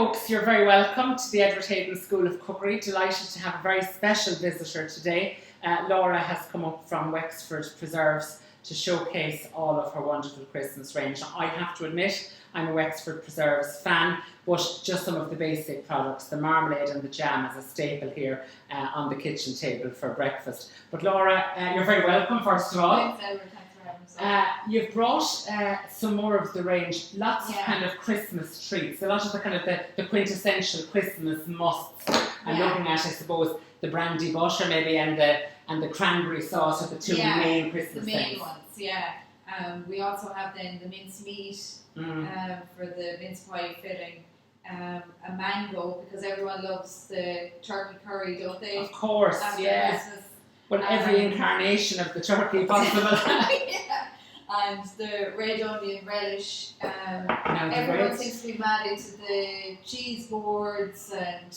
Folks, you're very welcome to the Edward Hayden School of Cookery. Delighted to have a very special visitor today. Laura has come up from Wexford Preserves to showcase all of her wonderful Christmas range. I have to admit, I'm a Wexford Preserves fan, but just some of the basic products, the marmalade and the jam as a staple here on the kitchen table for breakfast. But Laura, you're very welcome first of all. Thanks, Edward. You've brought some more of the range, lots of kind of Christmas treats, a lot of the kind of the quintessential Christmas musts. I'm looking at, I suppose, the brandy butter maybe and the cranberry sauce are the two main Christmas things. The main ones, we also have then the mincemeat for the mince pie filling. A mango, because everyone loves the turkey curry, don't they? Of course, Christmas. Well, every incarnation of the turkey possible. And the red onion relish. Everyone seems to be mad into the cheese boards and,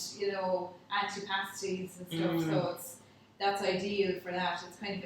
antipasties and stuff. So that's ideal for that.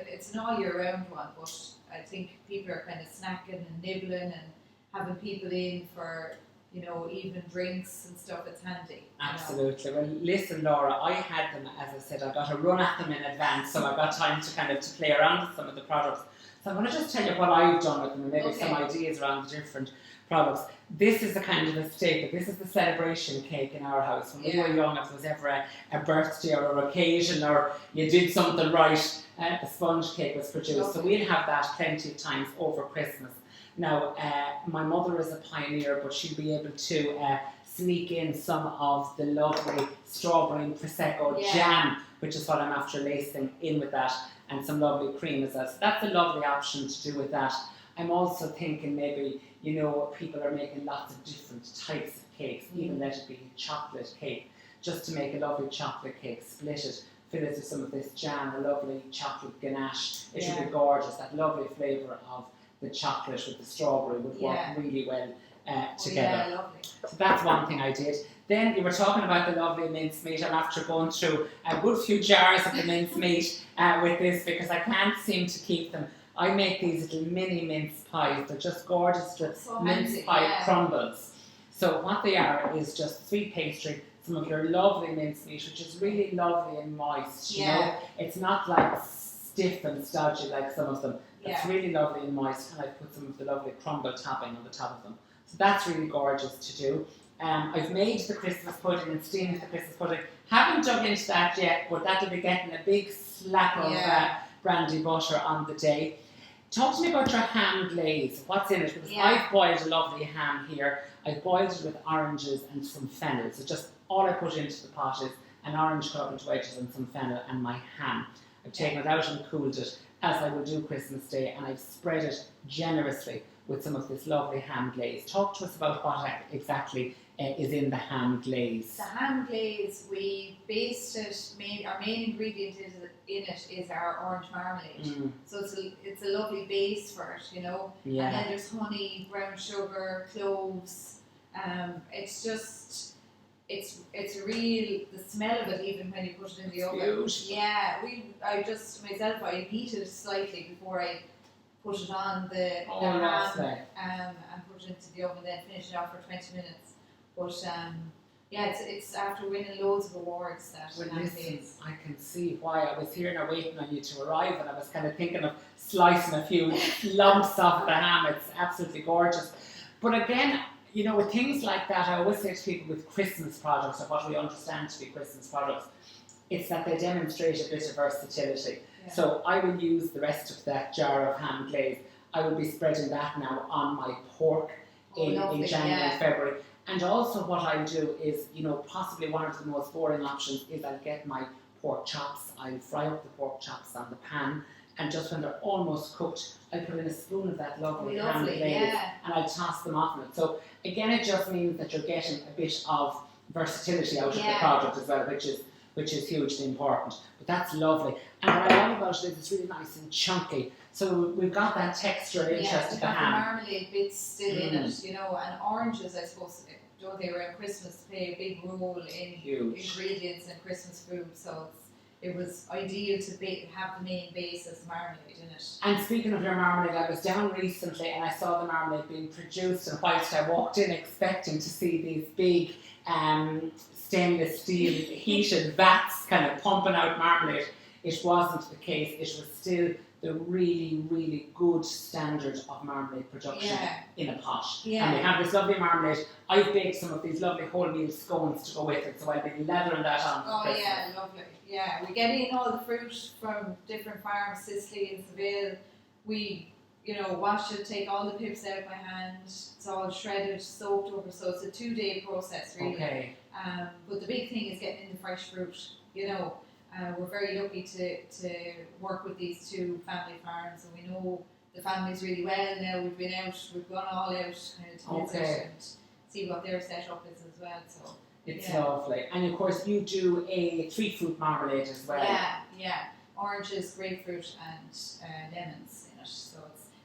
It's an all year round one, but I think people are kind of snacking and nibbling and having people in for evening drinks and stuff. It's handy. Absolutely. Well, listen, Laura, I had them, as I said, I got a run at them in advance, so I got time to play around with some of the products. So I'm going to just tell you what I've done with them and maybe some ideas around the different products. This is a kind of a staple. This is the celebration cake in our house. When we were young, if there was ever a birthday or an occasion or you did something right, the sponge cake was produced. So we'll have that plenty of times over Christmas. Now, my mother is a pioneer, but she'll be able to sneak in some of the lovely strawberry and Prosecco jam, which is what I'm after lacing in with that, and some lovely cream as well. So that's a lovely option to do with that. I'm also thinking maybe, people are making lots of different types of cakes, even let it be a chocolate cake, just to make a lovely chocolate cake, split it, fill it with some of this jam, a lovely chocolate ganache. It should be gorgeous, that lovely flavour of the chocolate with the strawberry would work really well together. Lovely. So that's one thing I did. Then you were talking about the lovely mincemeat. I'm after going through a good few jars of the mincemeat with this because I can't seem to keep them. I make these little mini mince pies. They're just gorgeous mince pie crumbles. So what they are is just sweet pastry, some of your lovely mincemeat, which is really lovely and moist. You know? It's not like stiff and stodgy like some of them. It's really lovely and moist, and I've put some of the lovely crumble topping on the top of them. So that's really gorgeous to do. I've made the Christmas pudding and steamed the Christmas pudding. Haven't dug into that yet, but that'll be getting a big slap of brandy butter on the day. Talk to me about your ham glaze. What's in it? Because I've boiled a lovely ham here. I've boiled it with oranges and some fennel. So just all I put into the pot is an orange cut into wedges and some fennel and my ham. I've taken it out and cooled it, as I will do Christmas Day, and I've spread it generously with some of this lovely ham glaze. Talk to us about what exactly is in the ham glaze. The ham glaze, we based it, our main ingredient in it is our orange marmalade. So it's a lovely base for it, And then there's honey, brown sugar, cloves. It's real, the smell of it even when you put it in the oven. Beautiful. I heat it slightly before I put it on the ham and put it into the oven, then finish it off for 20 minutes. But it's after winning loads of awards that I can see why. I was here now waiting on you to arrive, and I was kind of thinking of slicing a few lumps off the ham. It's absolutely gorgeous. But again, with things like that, I always say to people with Christmas products, or what we understand to be Christmas products, it's that they demonstrate a bit of versatility. So I will use the rest of that jar of ham glaze. I will be spreading that now on my pork in January and February. And also what I do is, possibly one of the most boring options is I'll get my pork chops. I'll fry up the pork chops on the pan, and just when they're almost cooked, I put in a spoon of that lovely ham glaze and I'll toss them off in it. So again, it just means that you're getting a bit of versatility out of the product as well, which is hugely important. But that's lovely. And what I love about it is it's really nice and chunky. So we've got that texture and interest of the ham. The marmalade bits still in it, and oranges, I suppose, don't they, around Christmas play a big role in ingredients and Christmas food. So it was ideal to have the main base as marmalade in it. And speaking of your marmalade, I was down recently and I saw the marmalade being produced, and whilst I walked in expecting to see these big stainless steel heated vats kind of pumping out marmalade, it wasn't the case. It was still the really, really good standard of marmalade production in a pot. And we have this lovely marmalade. I've baked some of these lovely wholemeal scones to go with it, so I'll be leathering that on. Oh yeah, lovely. Yeah, we get in all the fruit from different farms, Sicily and Seville. We, wash it, take all the pips out by hand. It's all shredded, soaked over, so it's a 2-day process really. Okay. But the big thing is getting in the fresh fruit, We're very lucky to work with these 2 family farms, and we know the families really well now. We've gone all out kind of to visit and see what their setup is as well. So it's lovely. And of course you do a 3-fruit marmalade as well. Yeah. Oranges, grapefruit and lemons in it. So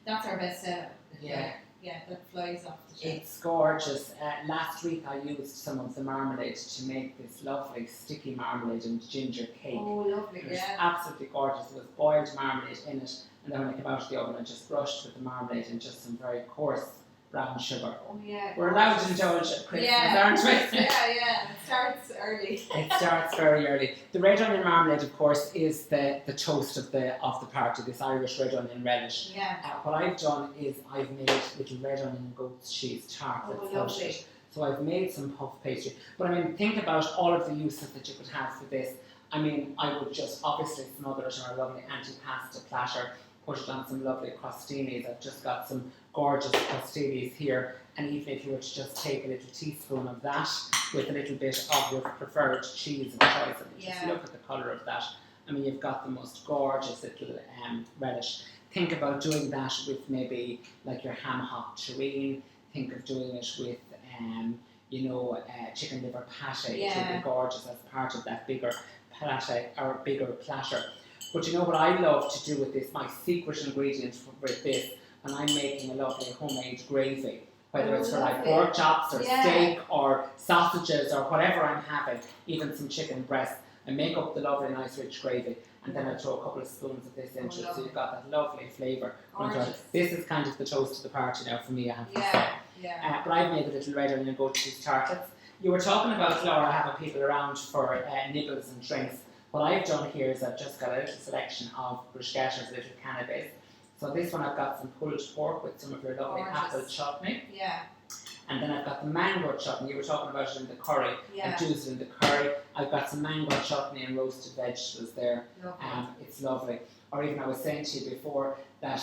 that's our best seller. Yeah, that flies off the shelf. It's gorgeous. Last week I used some of the marmalade to make this lovely sticky marmalade and ginger cake. Oh, lovely, It was absolutely gorgeous. There was boiled marmalade in it, and then when I came out of the oven I just brushed with the marmalade and just some very coarse brown sugar. Oh yeah. We're allowed to indulge at Christmas, aren't we? Yeah. It starts early. It starts very early. The red onion marmalade, of course, is the toast of the party. This Irish red onion relish. Yeah. What I've done is I've made little red onion and goat's cheese tart. Lovely. So I've made some puff pastry. But I mean, think about all of the uses that you could have for this. I mean, I would just obviously smother it in a lovely antipasta platter, put it on some lovely crostinis. I've just got some gorgeous crostinis here, and even if you were to just take a little teaspoon of that with a little bit of your preferred cheese of choice, and just look at the colour of that. I mean, you've got the most gorgeous little relish. Think about doing that with maybe like your ham hock terrine. Think of doing it with chicken liver pate. It would be gorgeous as part of that bigger platter. But you know what I love to do with this, my secret ingredient with this, when I'm making a lovely homemade gravy, whether it's for like pork chops or steak or sausages or whatever I'm having, even some chicken breast, I make up the lovely nice rich gravy, and then I throw a couple of spoons of this into it, so you've got that lovely flavour. This is kind of the toast of the party now for me, I have to say. But I've made the little red onion and goat cheese tartlets. You were talking about, Laura, having people around for nibbles and drinks. What I've done here is I've just got a little selection of bruschettas, little cannabis. So this one I've got some pulled pork with some of your lovely apple chutney. Yeah. And then I've got the mango chutney. You were talking about it in the curry. I've used it in the curry. I've got some mango chutney and roasted vegetables there. It's lovely. Or even I was saying to you before that,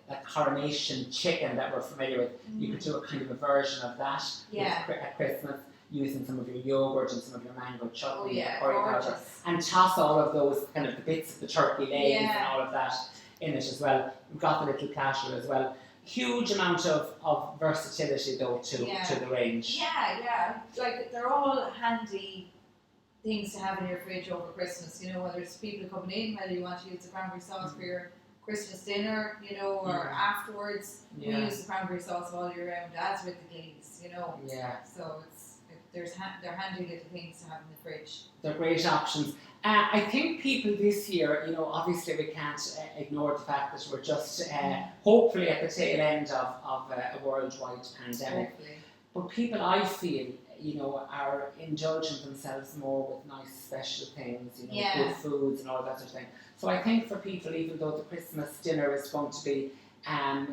that coronation chicken that we're familiar with, you could do a kind of a version of that at Christmas, using some of your yogurt and some of your mango chutney and curry powder, and toss all of those kind of the bits of the turkey legs and all of that in it as well. We've got the little platter as well. Huge amount of versatility though to the range. Like they're all handy things to have in your fridge over Christmas, whether it's people coming in, whether you want to use the cranberry sauce for your Christmas dinner, or afterwards. We use the cranberry sauce all year round, as with the glaze, So they're handy little things to have in the fridge. They're great options. I think people this year, obviously we can't ignore the fact that we're just hopefully at the tail end of a worldwide pandemic. Hopefully. But people, I feel, are indulging themselves more with nice special things, good foods and all that sort of thing. So I think for people, even though the Christmas dinner is going to be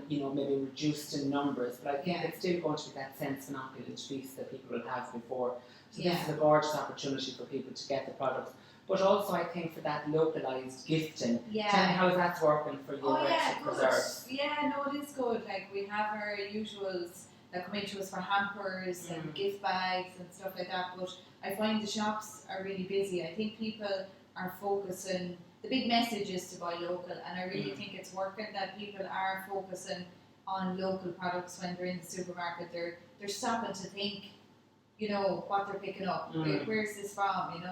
maybe reduced in numbers, but I think it's still going to be that sense of an opulent feast that people will have before. So this is a gorgeous opportunity for people to get the products. But also I think for that localised gifting. Tell me how that's working for you at Wexford Preserves. Yeah, no, it is good. Like we have our usuals that come into us for hampers and gift bags and stuff like that. But I find the shops are really busy. I think people are focusing. The big message is to buy local, and I really think it's working that people are focusing on local products when they're in the supermarket. They're stopping to think, what they're picking up. Where's this from?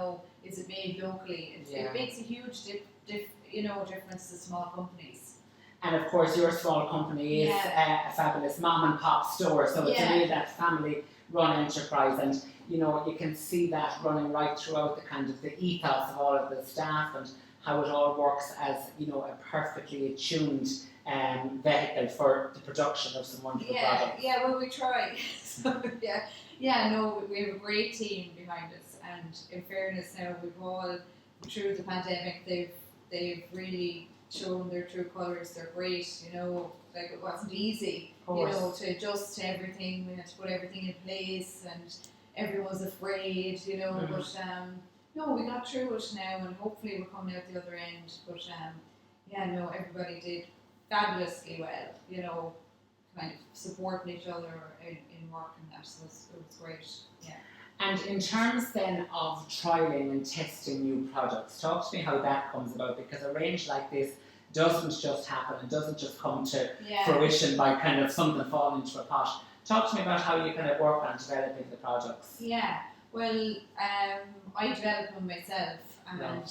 Is it made locally? It makes a huge difference to small companies. And of course, your small company is a fabulous mom and pop store, so it's really that family run enterprise, and you know, you can see that running right throughout the kind of the ethos of all of the staff and how it all works as, you know, a perfectly attuned vehicle for the production of some wonderful products. Yeah, well, we try. So, no, we have a great team behind us, and in fairness now, we've all, through the pandemic, they've really shown their true colours. They're great, you know, like it wasn't easy, you know, to adjust to everything. We had to put everything in place, and everyone was afraid, you know, but no, we got through it now, and hopefully we're coming out the other end. But everybody did fabulously well, you know, kind of supporting each other in work and that, so it was great, yeah. And in terms then of trialling and testing new products, talk to me how that comes about, because a range like this doesn't just happen, it doesn't just come to fruition by kind of something falling into a pot. Talk to me about how you kind of work on developing the products. Yeah, well, I develop them myself, and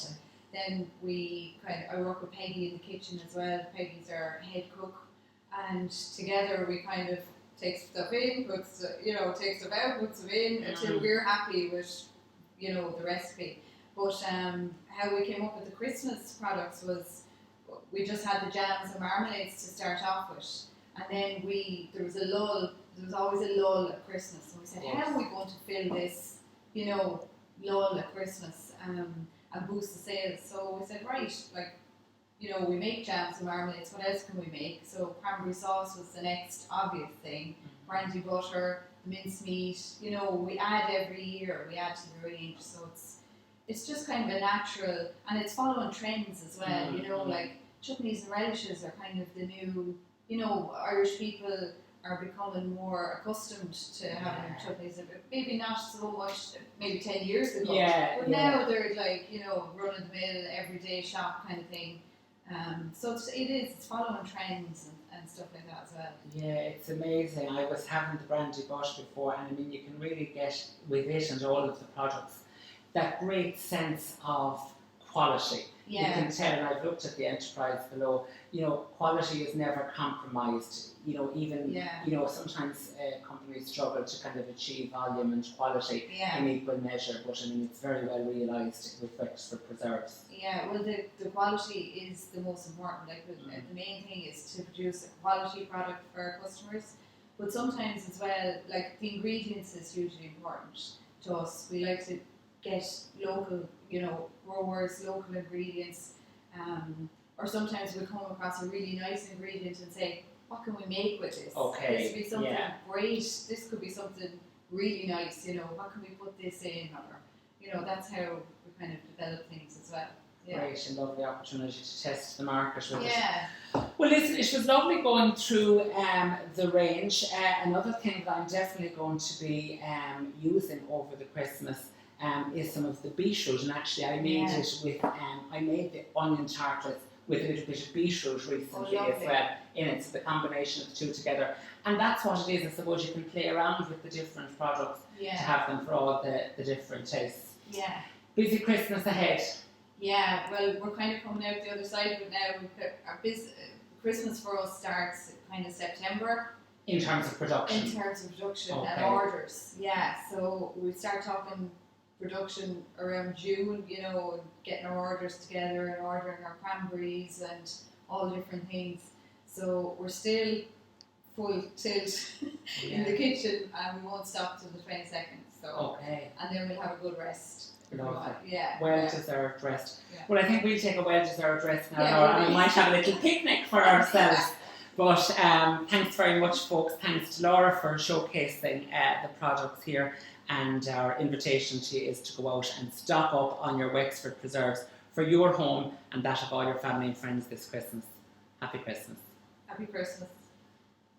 then I work with Peggy in the kitchen as well. Peggy's our head cook, and together we kind of take stuff in, take stuff out, put stuff in until we're happy with, you know, the recipe. But how we came up with the Christmas products was we just had the jams and marmalades to start off with, and then there was always a lull at Christmas, and we said, how are we going to fill this, you know, lull at Christmas and boost the sales? So we said, right, like, you know, we make jams and marmalades, what else can we make? So cranberry sauce was the next obvious thing, brandy butter, mincemeat, you know, we add every year, we add to the range, so it's just kind of a natural, and it's following trends as well, you know, like chutneys and relishes are kind of the new, you know, Irish people are becoming more accustomed to having chutneys, maybe not so much, maybe 10 years ago, but now they're like, you know, run-of-the-mill, everyday shop kind of thing. So it's following trends and stuff like that as well. Yeah, it's amazing. I was having the brandy bush before, and I mean, you can really get with it and all of the products that great sense of quality. You can tell, and I've looked at the enterprise below, you know, quality is never compromised. You know, even, you know, sometimes companies struggle to kind of achieve volume and quality in equal measure, but I mean, it's very well realised with Wexford Preserves. Yeah, well, the quality is the most important. Like, the main thing is to produce a quality product for our customers, but sometimes as well, like, the ingredients is hugely important to us. We like to get local, you know, growers, local ingredients, or sometimes we come across a really nice ingredient and say, what can we make with this? This could be something great, this could be something really nice, you know, what can we put this in, or, you know, that's how we kind of develop things as well. Great, and lovely opportunity to test the market with it. Well, listen, it was lovely going through the range. Another thing that I'm definitely going to be using over the Christmas is some of the beetroot, and actually I made it with, I made the onion tartlets with a little bit of beetroot recently as well in it, so the combination of the two together. And that's what it is, I suppose you can play around with the different products to have them for all the different tastes. Busy Christmas ahead. Yeah, well, we're kind of coming out the other side of it now. Our Christmas for us starts kind of September. In terms of production? In terms of production and orders, so we start talking production around June, you know, getting our orders together and ordering our cranberries and all different things. So we're still full tilt in the kitchen, and we won't stop till the 22nd. So and then we'll have a good rest. Well-deserved rest. Well, I think we'll take a well-deserved rest now, Laura, and we might have a little picnic for ourselves. But thanks very much, folks. Thanks to Laura for showcasing the products here, and our invitation to you is to go out and stock up on your Wexford Preserves for your home and that of all your family and friends this Christmas. Happy Christmas. Happy Christmas.